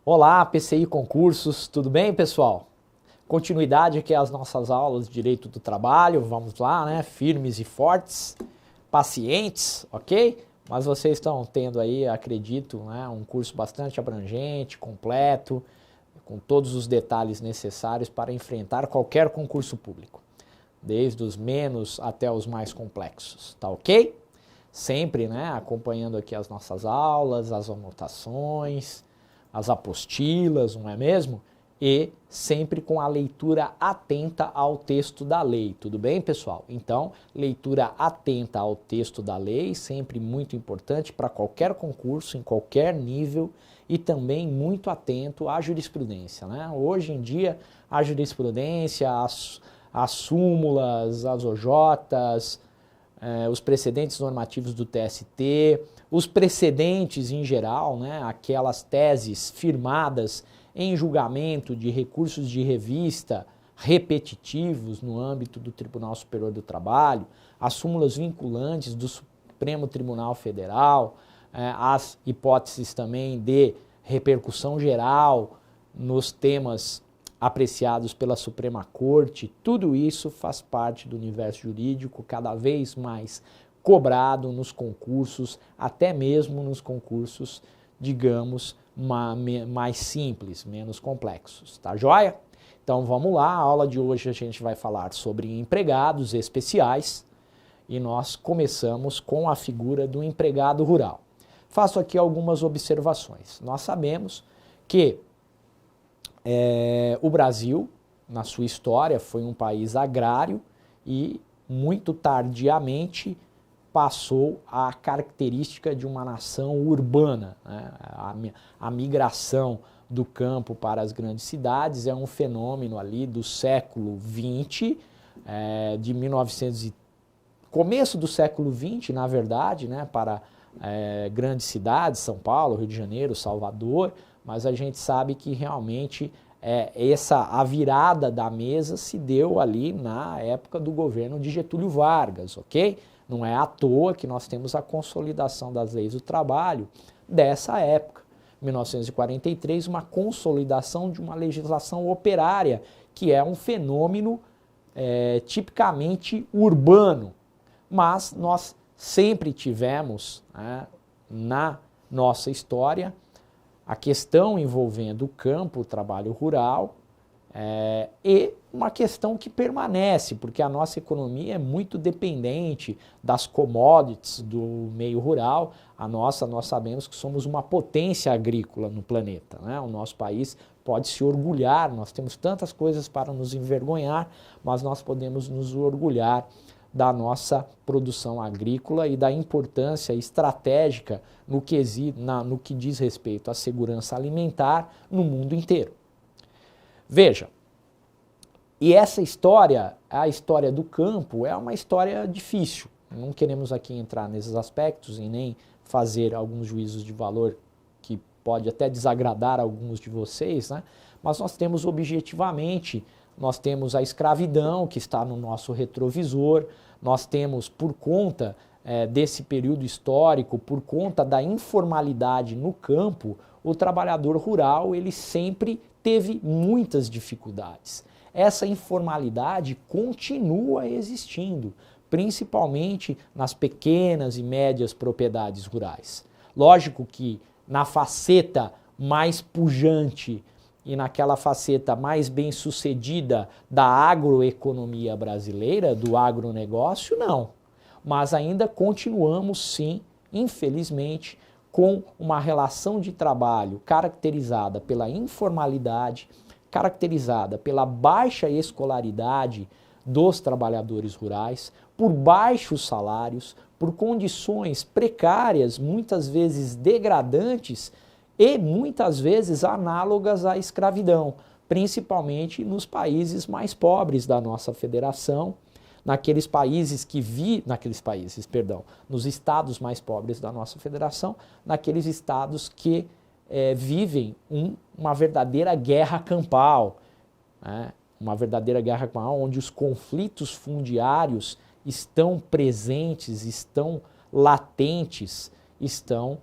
Olá, PCI Concursos, tudo bem, pessoal? Continuidade aqui às nossas aulas de Direito do Trabalho, vamos lá, né? Firmes e fortes, pacientes, ok? Mas vocês estão tendo aí, acredito, né, um curso bastante abrangente, completo, com todos os detalhes necessários para enfrentar qualquer concurso público, desde os menos até os mais complexos, tá ok? Sempre, né, acompanhando aqui as nossas aulas, as anotações, as apostilas, não é mesmo? E sempre com a leitura atenta ao texto da lei, tudo bem, pessoal? Então, leitura atenta ao texto da lei, sempre muito importante para qualquer concurso, em qualquer nível, e também muito atento à jurisprudência, né? Hoje em dia, a jurisprudência, as súmulas, as OJs, os precedentes normativos do TST, os precedentes em geral, né, aquelas teses firmadas em julgamento de recursos de revista repetitivos no âmbito do Tribunal Superior do Trabalho, as súmulas vinculantes do Supremo Tribunal Federal, as hipóteses também de repercussão geral nos temas apreciados pela Suprema Corte, tudo isso faz parte do universo jurídico cada vez mais cobrado nos concursos, até mesmo nos concursos, digamos, mais simples, menos complexos, tá joia? Então vamos lá, a aula de hoje a gente vai falar sobre empregados especiais e nós começamos com a figura do empregado rural. Faço aqui algumas observações. Nós sabemos que o Brasil, na sua história, foi um país agrário e muito tardiamente passou a característica de uma nação urbana, né? A migração do campo para as grandes cidades é um fenômeno ali do século XX, de 1900 começo do século XX, na verdade, né, para grandes cidades, São Paulo, Rio de Janeiro, Salvador, mas a gente sabe que realmente a virada da mesa se deu ali na época do governo de Getúlio Vargas, ok? Não é à toa que nós temos a consolidação das leis do trabalho dessa época. 1943, uma consolidação de uma legislação operária, que é um fenômeno tipicamente urbano, mas nós sempre tivemos, né, na nossa história a questão envolvendo o campo, o trabalho rural, e uma questão que permanece, porque a nossa economia é muito dependente das commodities do meio rural. Nós sabemos que somos uma potência agrícola no planeta, né? O nosso país pode se orgulhar, nós temos tantas coisas para nos envergonhar, mas nós podemos nos orgulhar da nossa produção agrícola e da importância estratégica no que diz respeito à segurança alimentar no mundo inteiro. Veja, e essa história, a história do campo, é uma história difícil. Não queremos aqui entrar nesses aspectos e nem fazer alguns juízos de valor que pode até desagradar alguns de vocês, né? Mas nós temos objetivamente, nós temos a escravidão que está no nosso retrovisor, nós temos por conta desse período histórico, por conta da informalidade no campo, o trabalhador rural ele sempre teve muitas dificuldades. Essa informalidade continua existindo, principalmente nas pequenas e médias propriedades rurais. Lógico que na faceta mais pujante e naquela faceta mais bem sucedida da agroeconomia brasileira, do agronegócio, não. Mas ainda continuamos, sim, infelizmente, com uma relação de trabalho caracterizada pela informalidade, caracterizada pela baixa escolaridade dos trabalhadores rurais, por baixos salários, por condições precárias, muitas vezes degradantes e muitas vezes análogas à escravidão, principalmente nos países mais pobres da nossa federação, nos estados mais pobres da nossa federação, naqueles estados que vivem uma verdadeira guerra campal, né? Uma verdadeira guerra campal onde os conflitos fundiários estão presentes, estão latentes, estão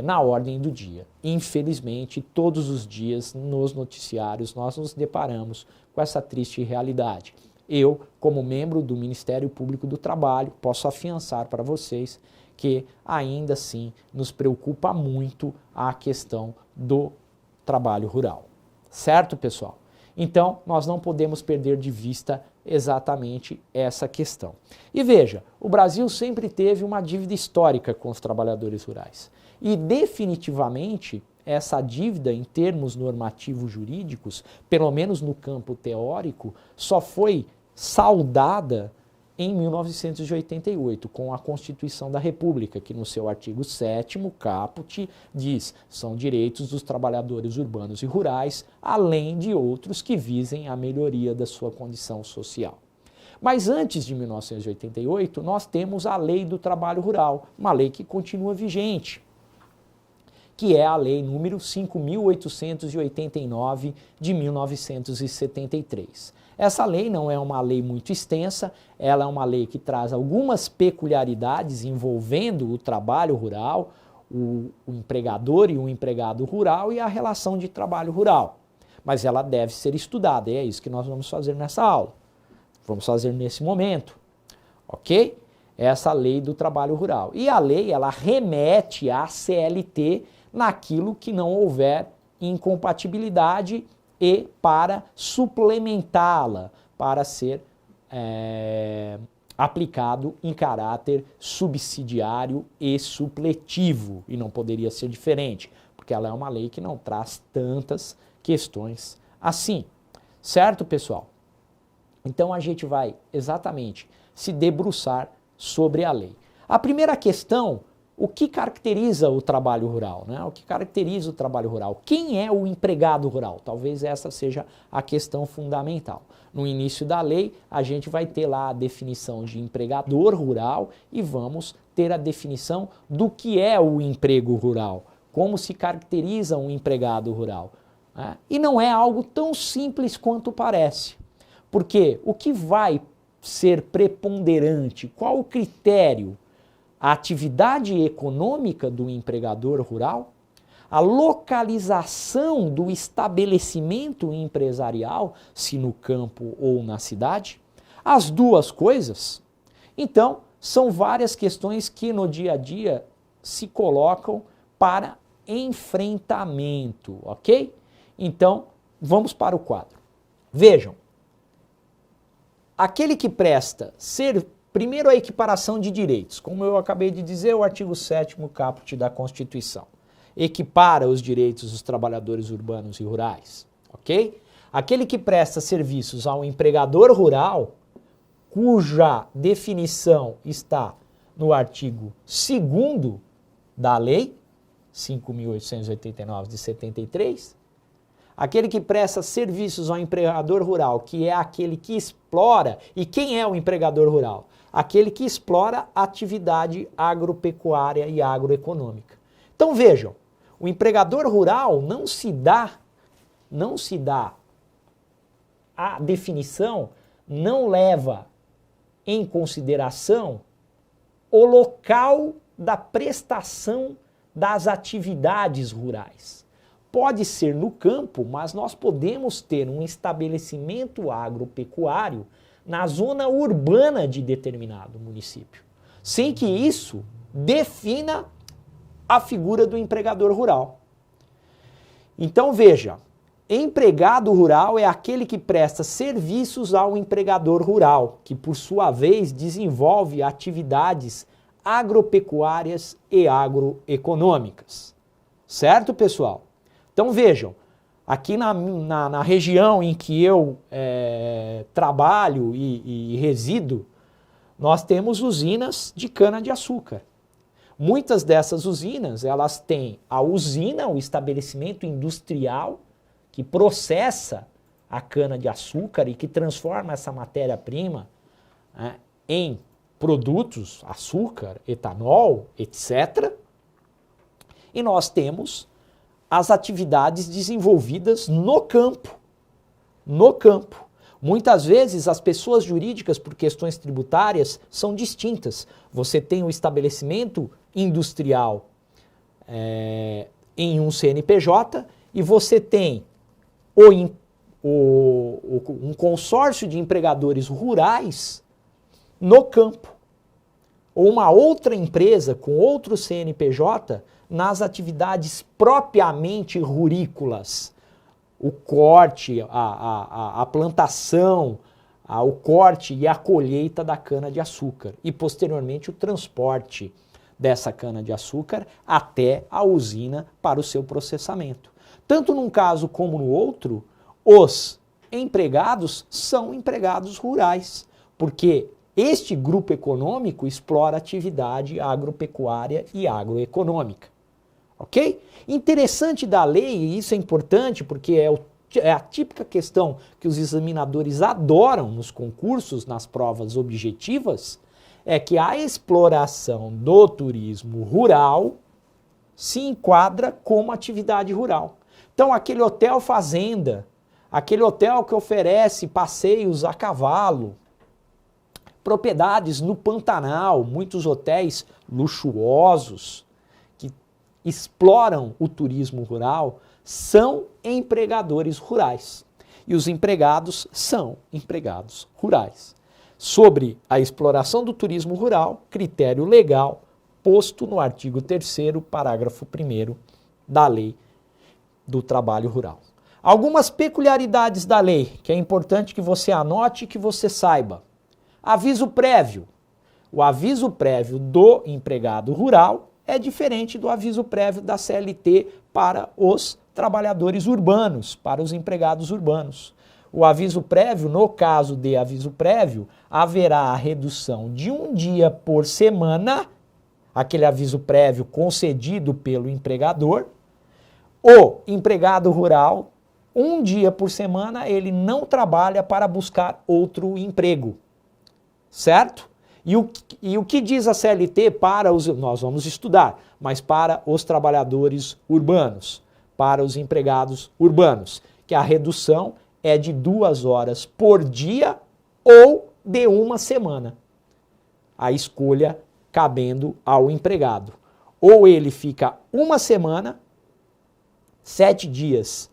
na ordem do dia. Infelizmente, todos os dias nos noticiários nós nos deparamos com essa triste realidade. Eu, como membro do Ministério Público do Trabalho, posso afiançar para vocês que ainda assim nos preocupa muito a questão do trabalho rural. Certo, pessoal? Então, nós não podemos perder de vista exatamente essa questão. E veja, o Brasil sempre teve uma dívida histórica com os trabalhadores rurais. E definitivamente, essa dívida em termos normativos jurídicos, pelo menos no campo teórico, só foi saldada em 1988, com a Constituição da República, que no seu artigo 7º, caput, diz: são direitos dos trabalhadores urbanos e rurais, além de outros que visem a melhoria da sua condição social. Mas antes de 1988, nós temos a Lei do Trabalho Rural, uma lei que continua vigente, que é a Lei número 5.889 de 1973. Essa lei não é uma lei muito extensa, ela é uma lei que traz algumas peculiaridades envolvendo o trabalho rural, o empregador e o empregado rural e a relação de trabalho rural. Mas ela deve ser estudada, e é isso que nós vamos fazer nessa aula. Vamos fazer nesse momento, ok? Essa lei do trabalho rural. E a lei, ela remete à CLT naquilo que não houver incompatibilidade e para suplementá-la, para ser aplicado em caráter subsidiário e supletivo. E não poderia ser diferente, porque ela é uma lei que não traz tantas questões assim. Certo, pessoal? Então a gente vai exatamente se debruçar sobre a lei. A primeira questão: o que caracteriza o trabalho rural, né? O que caracteriza o trabalho rural? Quem é o empregado rural? Talvez essa seja a questão fundamental. No início da lei, a gente vai ter lá a definição de empregador rural e vamos ter a definição do que é o emprego rural, como se caracteriza um empregado rural, né? E não é algo tão simples quanto parece, porque o que vai ser preponderante, qual o critério? A atividade econômica do empregador rural, a localização do estabelecimento empresarial, se no campo ou na cidade, as duas coisas. Então, são várias questões que no dia a dia se colocam para enfrentamento, ok? Então, vamos para o quadro. Vejam, aquele que presta primeiro, a equiparação de direitos. Como eu acabei de dizer, o artigo 7º caput da Constituição equipara os direitos dos trabalhadores urbanos e rurais, ok? Aquele que presta serviços ao empregador rural, cuja definição está no artigo 2º da Lei 5.889 de 73, aquele que presta serviços ao empregador rural, que é aquele que explora. E quem é o empregador rural? Aquele que explora atividade agropecuária e agroeconômica. Então vejam, o empregador rural não se dá a definição, não leva em consideração o local da prestação das atividades rurais. Pode ser no campo, mas nós podemos ter um estabelecimento agropecuário na zona urbana de determinado município, sem que isso defina a figura do empregador rural. Então veja, empregado rural é aquele que presta serviços ao empregador rural, que por sua vez desenvolve atividades agropecuárias e agroeconômicas. Certo, pessoal? Então vejam, aqui na região em que eu trabalho e resido, nós temos usinas de cana-de-açúcar. Muitas dessas usinas, elas têm a usina, o estabelecimento industrial, que processa a cana-de-açúcar e que transforma essa matéria-prima, né, em produtos, açúcar, etanol, etc. E nós temos as atividades desenvolvidas no campo. No campo. Muitas vezes as pessoas jurídicas, por questões tributárias, são distintas. Você tem o estabelecimento industrial em um CNPJ e você tem um consórcio de empregadores rurais no campo, ou uma outra empresa com outro CNPJ nas atividades propriamente rurícolas, o corte, a plantação, o corte e a colheita da cana-de-açúcar e posteriormente o transporte dessa cana-de-açúcar até a usina para o seu processamento. Tanto num caso como no outro, os empregados são empregados rurais, porque este grupo econômico explora atividade agropecuária e agroeconômica. Ok? Interessante da lei, e isso é importante porque é a típica questão que os examinadores adoram nos concursos, nas provas objetivas, é que a exploração do turismo rural se enquadra como atividade rural. Então, aquele hotel fazenda, aquele hotel que oferece passeios a cavalo, propriedades no Pantanal, muitos hotéis luxuosos que exploram o turismo rural, são empregadores rurais. E os empregados são empregados rurais. Sobre a exploração do turismo rural, critério legal posto no artigo 3º, parágrafo 1º da Lei do Trabalho Rural. Algumas peculiaridades da lei, que é importante que você anote e que você saiba. Aviso prévio. O aviso prévio do empregado rural é diferente do aviso prévio da CLT para os trabalhadores urbanos, para os empregados urbanos. O aviso prévio, no caso de aviso prévio, haverá a redução de 1 dia por semana, aquele aviso prévio concedido pelo empregador. O empregado rural, 1 dia por semana, ele não trabalha para buscar outro emprego, certo? E o que diz a CLT para os... Nós vamos estudar, mas para os trabalhadores urbanos, para os empregados urbanos, que a redução é de 2 horas por dia ou de 1 semana. A escolha cabendo ao empregado. Ou ele fica 1 semana, 7 dias,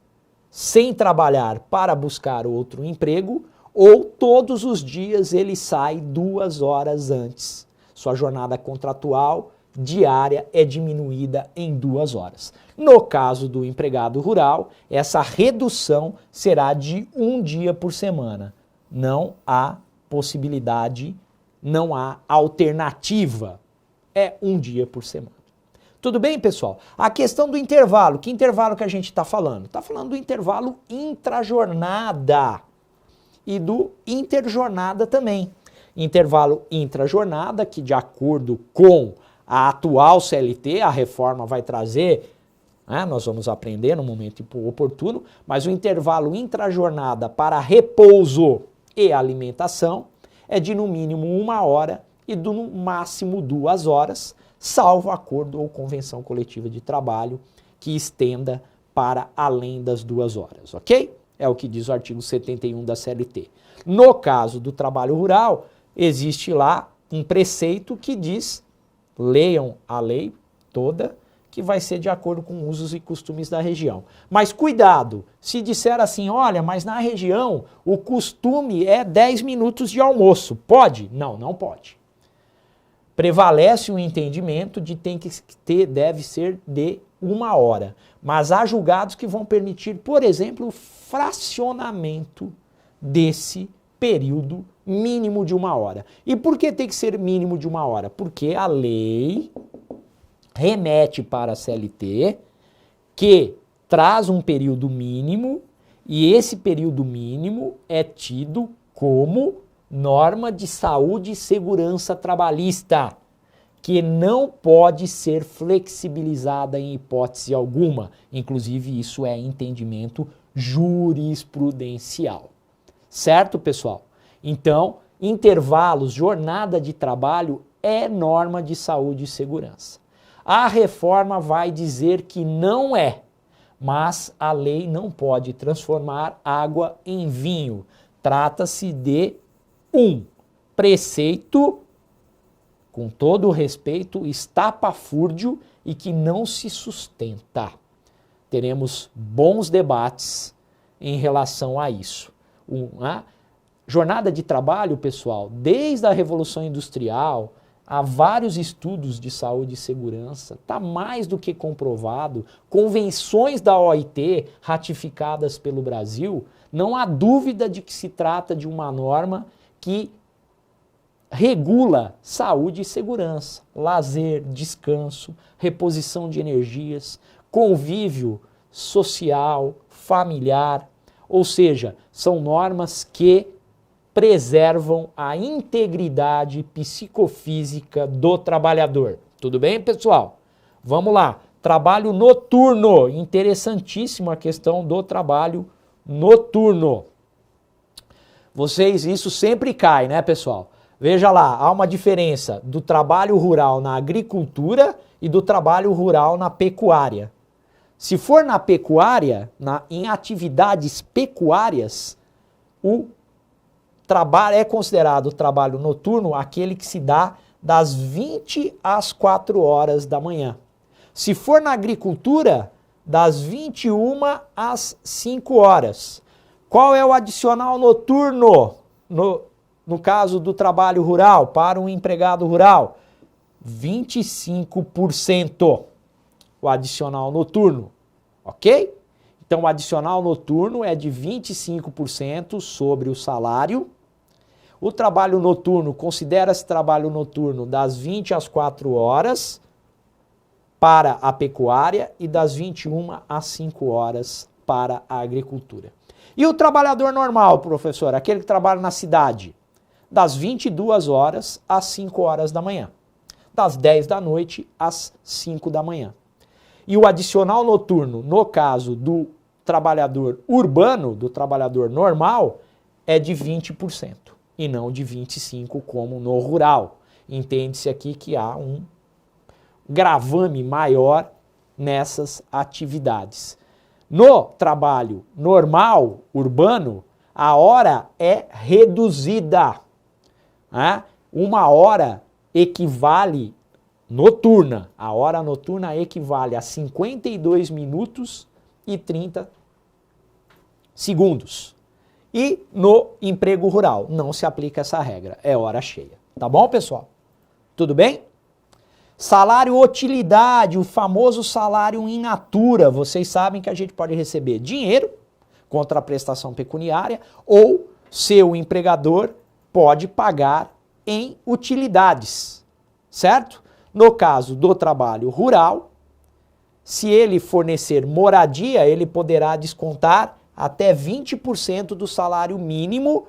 sem trabalhar para buscar outro emprego, ou todos os dias ele sai 2 horas antes. Sua jornada contratual diária é diminuída em 2 horas. No caso do empregado rural, essa redução será de 1 dia por semana. Não há possibilidade, não há alternativa. É 1 dia por semana. Tudo bem, pessoal? A questão do intervalo. Que intervalo que a gente está falando? Está falando do intervalo intrajornada e do interjornada também. Intervalo intrajornada, que de acordo com a atual CLT, a reforma vai trazer, né, nós vamos aprender no momento oportuno, mas o intervalo intrajornada para repouso e alimentação é de no mínimo 1 hora e no máximo 2 horas, salvo acordo ou convenção coletiva de trabalho que estenda para além das 2 horas, ok? É o que diz o artigo 71 da CLT. No caso do trabalho rural, existe lá um preceito que diz, leiam a lei toda, que vai ser de acordo com usos e costumes da região. Mas cuidado, se disser assim, olha, mas na região o costume é 10 minutos de almoço, pode? Não, não pode. Prevalece o entendimento de deve ser de 1 hora. Mas há julgados que vão permitir, por exemplo, o fracionamento desse período mínimo de 1 hora. E por que tem que ser mínimo de 1 hora? Porque a lei remete para a CLT que traz um período mínimo e esse período mínimo é tido como norma de saúde e segurança trabalhista, que não pode ser flexibilizada em hipótese alguma. Inclusive, isso é entendimento jurisprudencial. Certo, pessoal? Então, intervalos, jornada de trabalho é norma de saúde e segurança. A reforma vai dizer que não é, mas a lei não pode transformar água em vinho. Trata-se de um preceito com todo o respeito, estapafúrdio e que não se sustenta. Teremos bons debates em relação a isso. Jornada de trabalho, pessoal, desde a Revolução Industrial, há vários estudos de saúde e segurança, está mais do que comprovado, convenções da OIT ratificadas pelo Brasil, não há dúvida de que se trata de uma norma que regula saúde e segurança, lazer, descanso, reposição de energias, convívio social, familiar, ou seja, são normas que preservam a integridade psicofísica do trabalhador. Tudo bem, pessoal? Vamos lá. Trabalho noturno. Interessantíssima a questão do trabalho noturno. Isso sempre cai, né, pessoal? Veja lá, há uma diferença do trabalho rural na agricultura e do trabalho rural na pecuária. Se for na pecuária, em atividades pecuárias, o trabalho é considerado trabalho noturno aquele que se dá das 20 às 4 horas da manhã. Se for na agricultura, das 21 às 5 horas. Qual é o adicional noturno no caso do trabalho rural, para um empregado rural? 25%. O adicional noturno, ok? Então, o adicional noturno é de 25% sobre o salário. O trabalho noturno, considera-se trabalho noturno das 20 às 4 horas para a pecuária e das 21 às 5 horas para a agricultura. E o trabalhador normal, professor, aquele que trabalha na cidade, das 22 horas às 5 horas da manhã, das 10 da noite às 5 da manhã. E o adicional noturno, no caso do trabalhador urbano, do trabalhador normal, é de 20% e não de 25% como no rural. Entende-se aqui que há um gravame maior nessas atividades. No trabalho normal, urbano, a hora é reduzida. Uma hora equivale noturna. A hora noturna equivale a 52 minutos e 30 segundos. E no emprego rural não se aplica essa regra, é hora cheia. Tá bom, pessoal? Tudo bem? Salário utilidade, o famoso salário in natura. Vocês sabem que a gente pode receber dinheiro contra a prestação pecuniária ou seu empregador pode pagar em utilidades, certo? No caso do trabalho rural, se ele fornecer moradia, ele poderá descontar até 20% do salário mínimo,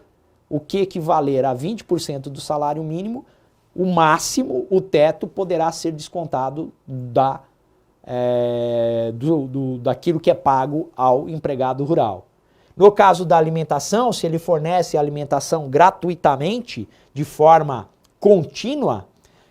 o que equivaler a 20% do salário mínimo, o máximo, o teto, poderá ser descontado daquilo que é pago ao empregado rural. No caso da alimentação, se ele fornece alimentação gratuitamente, de forma contínua,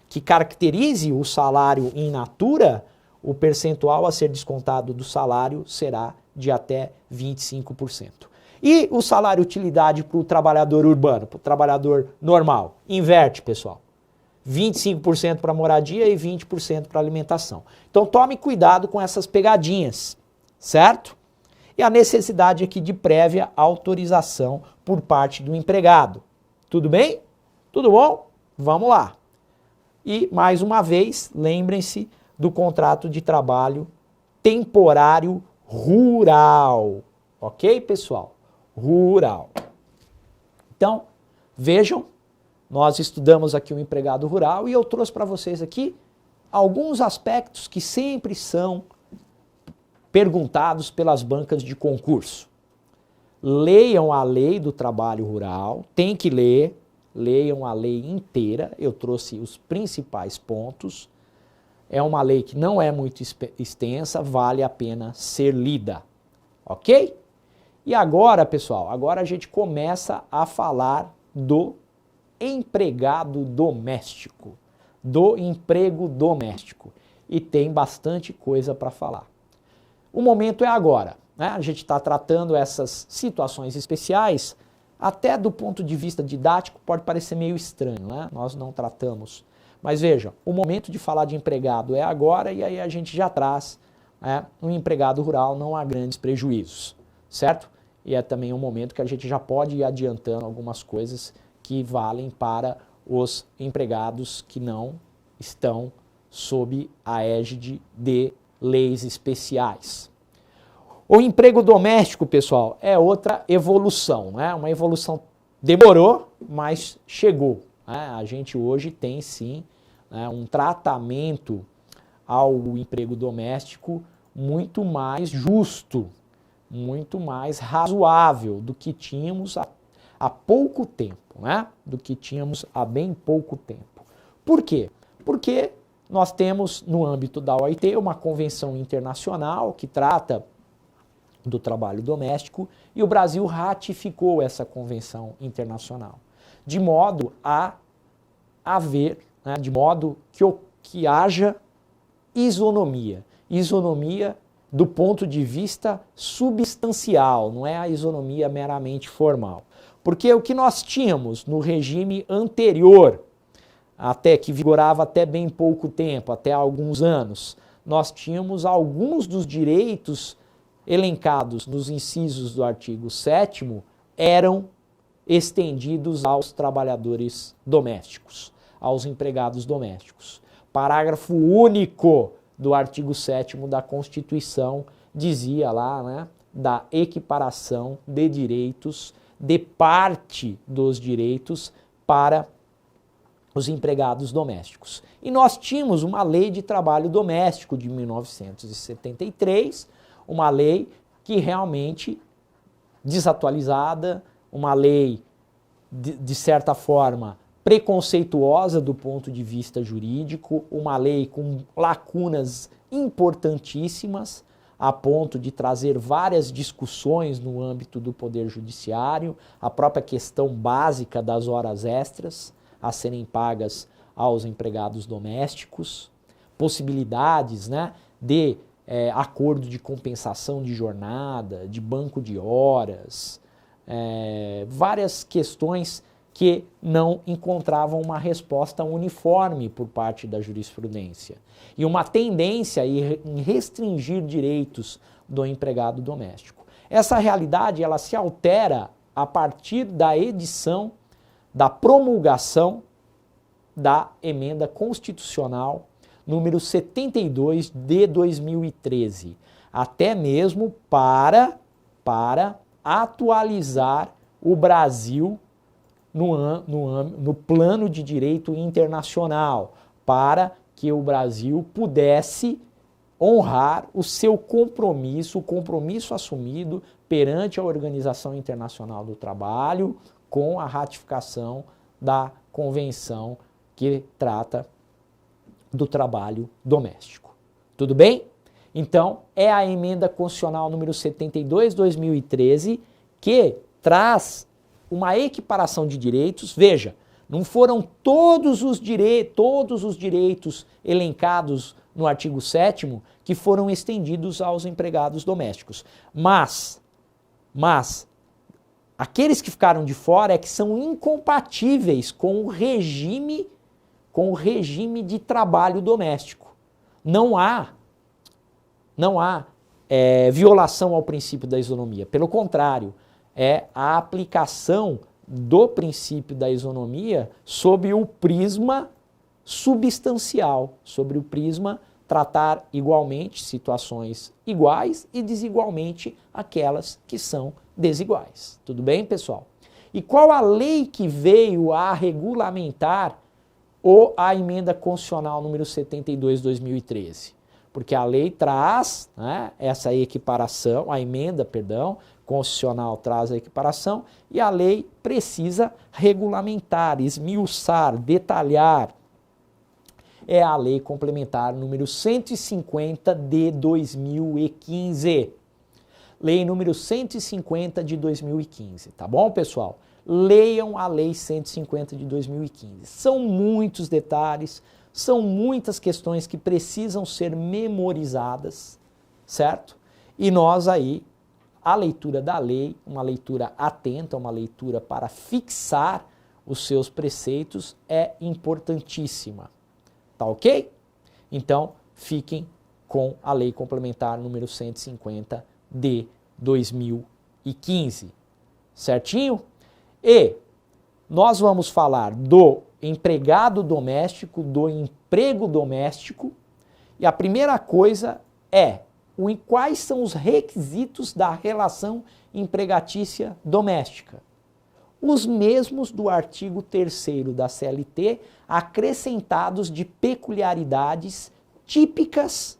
que caracterize o salário in natura, o percentual a ser descontado do salário será de até 25%. E o salário utilidade para o trabalhador urbano, para o trabalhador normal? Inverte, pessoal. 25% para moradia e 20% para alimentação. Então tome cuidado com essas pegadinhas, certo? E a necessidade aqui de prévia autorização por parte do empregado. Tudo bem? Tudo bom? Vamos lá. E, mais uma vez, lembrem-se do contrato de trabalho temporário rural. Ok, pessoal? Rural. Então, vejam, nós estudamos aqui o empregado rural e eu trouxe para vocês aqui alguns aspectos que sempre são perguntados pelas bancas de concurso. Leiam a lei do trabalho rural, tem que ler, leiam a lei inteira, eu trouxe os principais pontos. É uma lei que não é muito extensa, vale a pena ser lida, ok? E agora, pessoal, agora a gente começa a falar do empregado doméstico, do emprego doméstico. E tem bastante coisa para falar. O momento é agora, né? A gente está tratando essas situações especiais, até do ponto de vista didático pode parecer meio estranho, né? Nós não tratamos Mas veja, o momento de falar de empregado é agora e aí a gente já traz, no empregado rural não há grandes prejuízos, certo? E é também um momento que a gente já pode ir adiantando algumas coisas que valem para os empregados que não estão sob a égide de leis especiais. O emprego doméstico, pessoal, é outra evolução, né? Uma evolução demorou, mas chegou. Né? A gente hoje tem sim, né, um tratamento ao emprego doméstico muito mais justo, muito mais razoável do que tínhamos há pouco tempo, né? Do que tínhamos há bem pouco tempo. Por quê? Porque nós temos no âmbito da OIT uma convenção internacional que trata do trabalho doméstico e o Brasil ratificou essa convenção internacional, de modo a haver, né, de modo que haja isonomia. Isonomia do ponto de vista substancial, não é a isonomia meramente formal. Porque o que nós tínhamos no regime anterior, até que vigorava até bem pouco tempo, até alguns anos, nós tínhamos alguns dos direitos elencados nos incisos do artigo 7º eram estendidos aos trabalhadores domésticos, aos empregados domésticos. Parágrafo único do artigo 7º da Constituição dizia lá, né, da equiparação de direitos, de parte dos direitos para os empregados domésticos. E nós tínhamos uma lei de trabalho doméstico de 1973, uma lei que realmente desatualizada, uma lei de certa forma preconceituosa do ponto de vista jurídico, uma lei com lacunas importantíssimas, a ponto de trazer várias discussões no âmbito do Poder Judiciário, a própria questão básica das horas extras a serem pagas aos empregados domésticos, possibilidades, né, de acordo de compensação de jornada, de banco de horas, várias questões que não encontravam uma resposta uniforme por parte da jurisprudência. E uma tendência em restringir direitos do empregado doméstico. Essa realidade ela se altera a partir da edição, da promulgação da emenda constitucional número 72 de 2013, até mesmo para atualizar o Brasil no plano de direito internacional, para que o Brasil pudesse honrar o seu compromisso, o compromisso assumido perante a Organização Internacional do Trabalho com a ratificação da convenção que trata do trabalho doméstico. Tudo bem? Então, é a emenda constitucional número 72 de 2013 que traz uma equiparação de direitos. Veja, não foram todos os direitos elencados no artigo 7º que foram estendidos aos empregados domésticos. Mas aqueles que ficaram de fora é que são incompatíveis com o regime de trabalho doméstico. Não há violação ao princípio da isonomia. Pelo contrário, é a aplicação do princípio da isonomia sob o prisma substancial, sobre o prisma tratar igualmente situações iguais e desigualmente aquelas que são desiguais. Tudo bem, pessoal? E qual a lei que veio a regulamentar a emenda constitucional número 72 de 2013? Porque a lei traz, né, essa equiparação, a emenda, perdão, constitucional traz a equiparação e a lei precisa regulamentar, esmiuçar, detalhar. É a lei complementar número 150 de 2015. Lei número 150 de 2015, tá bom, pessoal? Leiam a lei 150 de 2015. São muitos detalhes, são muitas questões que precisam ser memorizadas, certo? E nós aí, a leitura da lei, uma leitura atenta, uma leitura para fixar os seus preceitos é importantíssima. Tá ok? Então, fiquem com a Lei Complementar número 150 de 2015. Certinho? E nós vamos falar do empregado doméstico, do emprego doméstico, e a primeira coisa é quais são os requisitos da relação empregatícia doméstica. Os mesmos do artigo 3º da CLT, acrescentados de peculiaridades típicas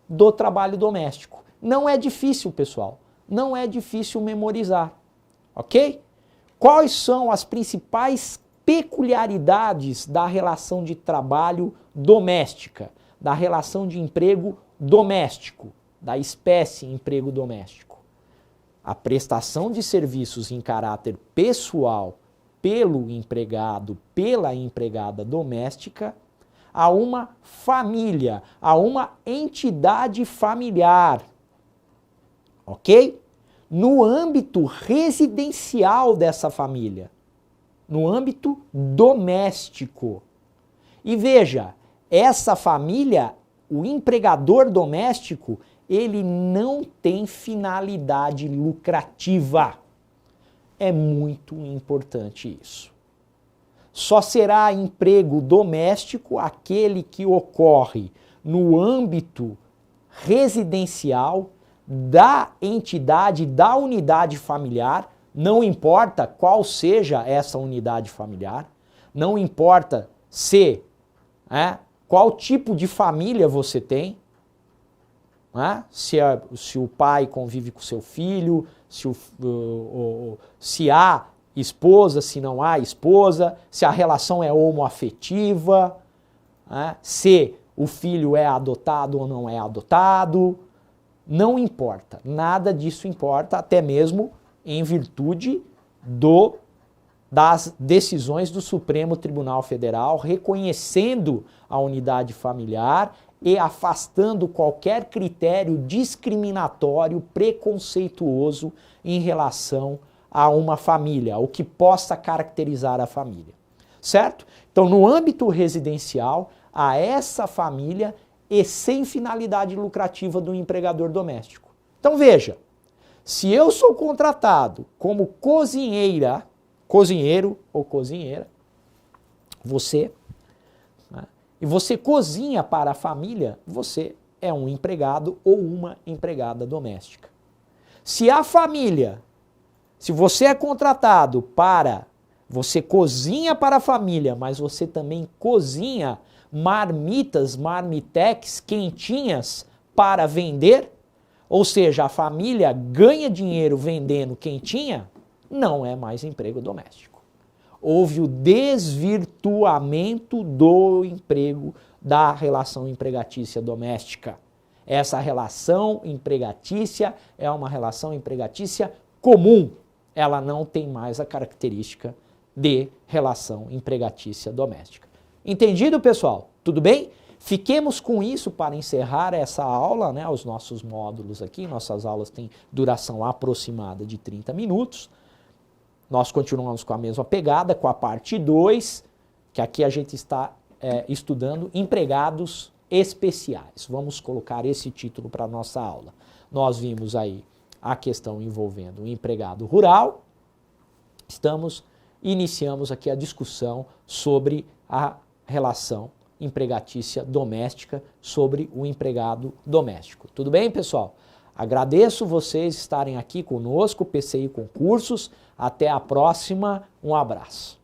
do trabalho doméstico. Não é difícil, pessoal. Não é difícil memorizar. Ok? Quais são as principais peculiaridades da relação de trabalho doméstica, da relação de emprego doméstico, da espécie emprego doméstico? A prestação de serviços em caráter pessoal pelo empregado, pela empregada doméstica, a uma família, a uma entidade familiar, ok? No âmbito residencial dessa família, no âmbito doméstico. E veja, essa família, o empregador doméstico, ele não tem finalidade lucrativa. É muito importante isso. Só será emprego doméstico aquele que ocorre no âmbito residencial da entidade, da unidade familiar, não importa qual seja essa unidade familiar, não importa qual tipo de família você tem, se o pai convive com seu filho, se há esposa, se não há esposa, se a relação é homoafetiva, se o filho é adotado ou não é adotado, não importa, nada disso importa, até mesmo em virtude das decisões do Supremo Tribunal Federal, reconhecendo a unidade familiar e afastando qualquer critério discriminatório, preconceituoso em relação a uma família, o que possa caracterizar a família. Certo? Então, no âmbito residencial, a essa família e sem finalidade lucrativa do empregador doméstico. Então, veja, se eu sou contratado como cozinheiro ou cozinheira, e você cozinha para a família, você é um empregado ou uma empregada doméstica. Se você é contratado você cozinha para a família, mas você também cozinha marmitex quentinhas para vender, ou seja, a família ganha dinheiro vendendo quentinha, não é mais emprego doméstico. Houve o desvirtuamento do emprego da relação empregatícia doméstica. Essa relação empregatícia é uma relação empregatícia comum. Ela não tem mais a característica de relação empregatícia doméstica. Entendido, pessoal? Tudo bem? Fiquemos com isso para encerrar essa aula, os nossos módulos aqui. Nossas aulas têm duração aproximada de 30 minutos. Nós continuamos com a mesma pegada, com a parte 2, que aqui a gente está estudando empregados especiais. Vamos colocar esse título para a nossa aula. Nós vimos aí a questão envolvendo o empregado rural. Iniciamos aqui a discussão sobre a relação empregatícia doméstica, sobre o empregado doméstico. Tudo bem, pessoal? Agradeço vocês estarem aqui conosco, PCI Concursos. Até a próxima. Um abraço.